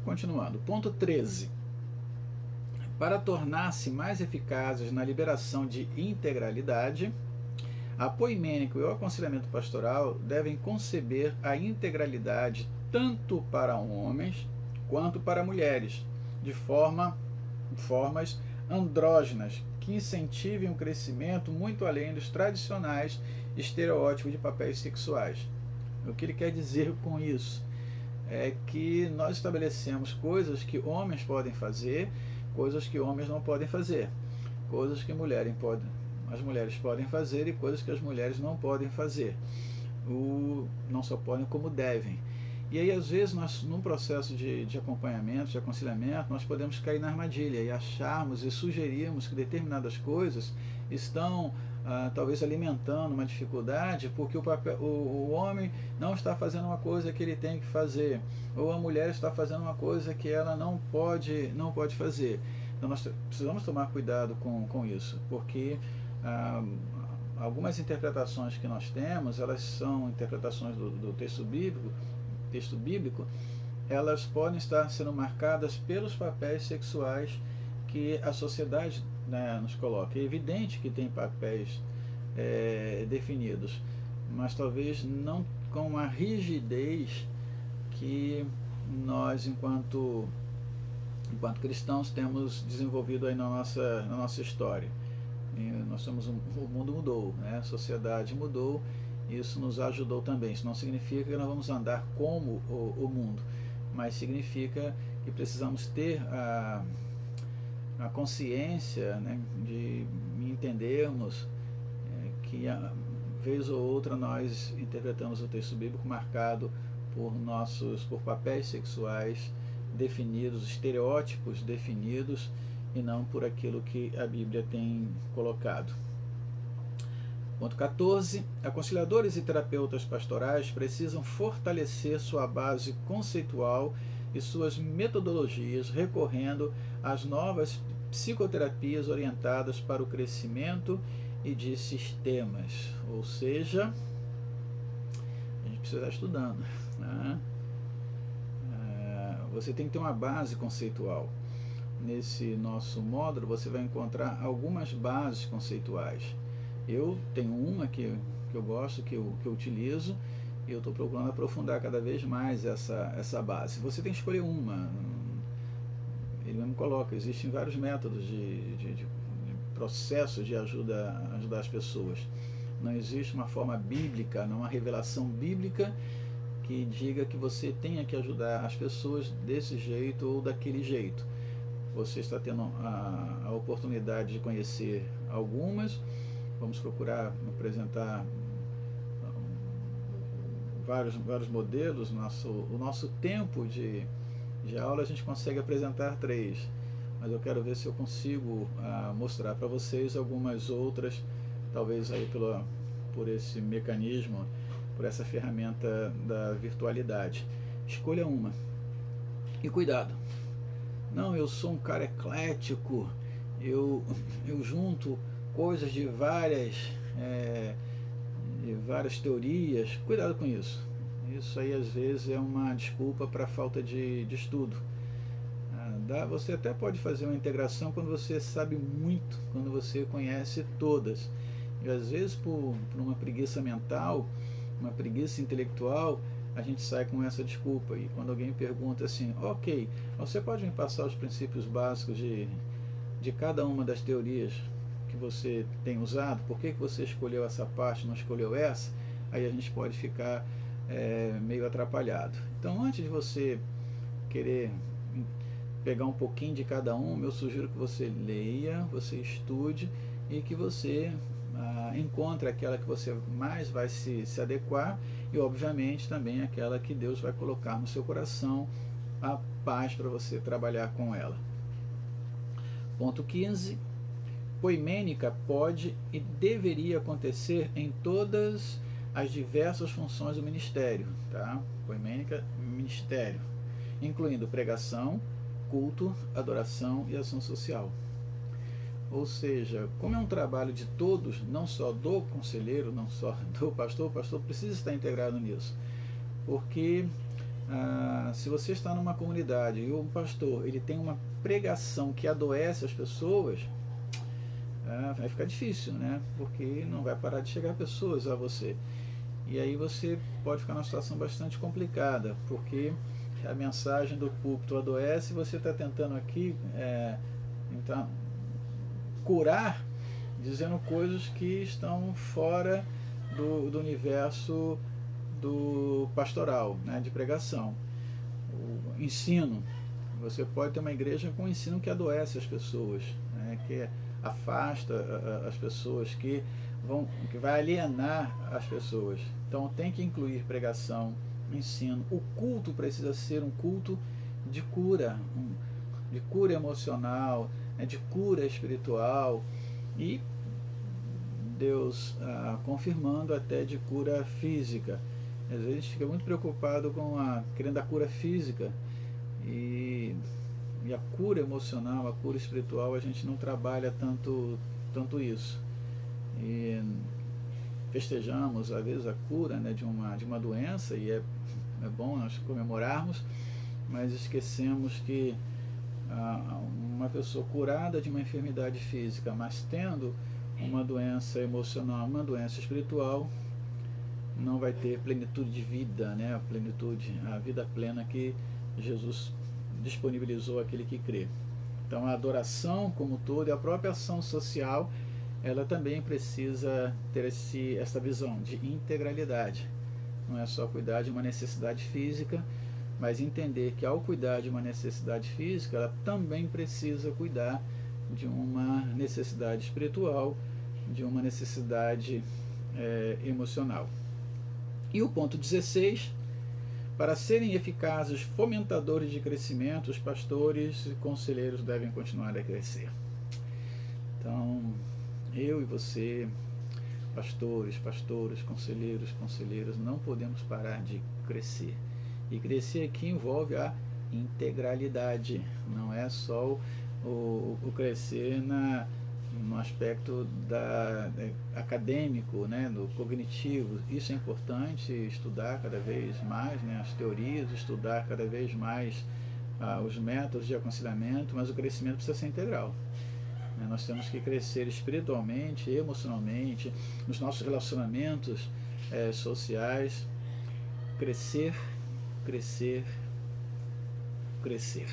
Continuando, ponto 13. Para tornar-se mais eficazes na liberação de integralidade, a poimênica e o aconselhamento pastoral devem conceber a integralidade tanto para homens quanto para mulheres, de formas andrógenas que incentivem um crescimento muito além dos tradicionais estereótipos de papéis sexuais. O que ele quer dizer com isso? É que nós estabelecemos coisas que homens podem fazer, coisas que homens não podem fazer, coisas que as mulheres podem fazer e coisas que as mulheres não podem fazer. Não só podem, como devem. E aí, às vezes, nós, num processo de acompanhamento, de aconselhamento, nós podemos cair na armadilha e acharmos e sugerirmos que determinadas coisas estão talvez alimentando uma dificuldade porque o homem não está fazendo uma coisa que ele tem que fazer, ou a mulher está fazendo uma coisa que ela não pode fazer. Então nós precisamos tomar cuidado com isso, porque algumas interpretações que nós temos, elas são interpretações do texto bíblico, elas podem estar sendo marcadas pelos papéis sexuais que a sociedade, né, nos coloca. É evidente que tem papéis definidos, mas talvez não com a rigidez que nós, enquanto cristãos, temos desenvolvido aí na nossa história. E nós temos o mundo mudou, né? A sociedade mudou, e isso nos ajudou também. Isso não significa que nós vamos andar como o mundo, mas significa que precisamos ter a consciência, né, de entendermos que vez ou outra nós interpretamos o texto bíblico marcado por papéis sexuais definidos, estereótipos definidos, e não por aquilo que a Bíblia tem colocado. Ponto 14. Aconselhadores e terapeutas pastorais precisam fortalecer sua base conceitual e suas metodologias, recorrendo às novas psicoterapias orientadas para o crescimento e de sistemas. Ou seja, a gente precisa estar estudando, né? Você tem que ter uma base conceitual. Nesse nosso módulo você vai encontrar algumas bases conceituais. Eu tenho uma que eu gosto, que eu utilizo, e eu estou procurando aprofundar cada vez mais essa base. Você tem que escolher uma. Ele mesmo coloca, existem vários métodos de processo de ajudar as pessoas. Não existe uma forma bíblica, não uma revelação bíblica que diga que você tenha que ajudar as pessoas desse jeito ou daquele jeito. Você está tendo a oportunidade de conhecer algumas. Vamos procurar apresentar vários modelos. O nosso tempo de aula a gente consegue apresentar 3, mas eu quero ver se eu consigo mostrar para vocês algumas outras, talvez aí por esse mecanismo, por essa ferramenta da virtualidade. Escolha uma. E cuidado. Não, eu sou um cara eclético, eu junto coisas de várias teorias. Cuidado com isso. Isso aí às vezes é uma desculpa para a falta de estudo. Você até pode fazer uma integração quando você sabe muito, quando você conhece todas. E às vezes por uma preguiça mental, uma preguiça intelectual, a gente sai com essa desculpa. E quando alguém pergunta assim, ok, você pode me passar os princípios básicos de cada uma das teorias que você tem usado? Por que você escolheu essa parte, não escolheu essa? Aí a gente pode ficar meio atrapalhado. Então, antes de você querer pegar um pouquinho de cada uma, eu sugiro que você leia, você estude e que você encontre aquela que você mais vai se adequar, e obviamente também aquela que Deus vai colocar no seu coração a paz para você trabalhar com ela. Ponto 15. Poimênica pode e deveria acontecer em todas as diversas funções do ministério, tá? Poimênica, ministério, incluindo pregação, culto, adoração e ação social. Ou seja, como é um trabalho de todos, não só do conselheiro, não só do pastor, o pastor precisa estar integrado nisso, porque se você está numa comunidade e o pastor ele tem uma pregação que adoece as pessoas, vai ficar difícil, né? Porque não vai parar de chegar pessoas a você. E aí você pode ficar numa situação bastante complicada, porque a mensagem do púlpito adoece e você está tentando aqui então, curar, dizendo coisas que estão fora do universo do pastoral, né, de pregação. O ensino, você pode ter uma igreja com ensino que adoece as pessoas, né, que afasta as pessoas, que vai alienar as pessoas. Então tem que incluir pregação, ensino. O culto precisa ser um culto de cura, de cura emocional, né, de cura espiritual, e Deus confirmando até de cura física. Às vezes a gente fica muito preocupado querendo a cura física, e a cura emocional, a cura espiritual, a gente não trabalha tanto isso. E festejamos às vezes a cura, né, de uma doença, e é bom nós comemorarmos, mas esquecemos que uma pessoa curada de uma enfermidade física, mas tendo uma doença emocional, uma doença espiritual, não vai ter plenitude de vida, né? A vida plena que Jesus disponibilizou àquele que crê. Então a adoração como um todo e a própria ação social, ela também precisa ter essa visão de integralidade. Não é só cuidar de uma necessidade física, mas entender que ao cuidar de uma necessidade física, ela também precisa cuidar de uma necessidade espiritual, de uma necessidade emocional. E o ponto 16, para serem eficazes fomentadores de crescimento, os pastores e conselheiros devem continuar a crescer. Então, eu e você, pastores, conselheiros, não podemos parar de crescer. E crescer aqui envolve a integralidade, não é só o crescer no aspecto acadêmico, né, do cognitivo. Isso é importante, estudar cada vez mais, né, as teorias, estudar cada vez mais os métodos de aconselhamento, mas o crescimento precisa ser integral. Nós temos que crescer espiritualmente, emocionalmente, nos nossos relacionamentos sociais. Crescer, crescer, crescer.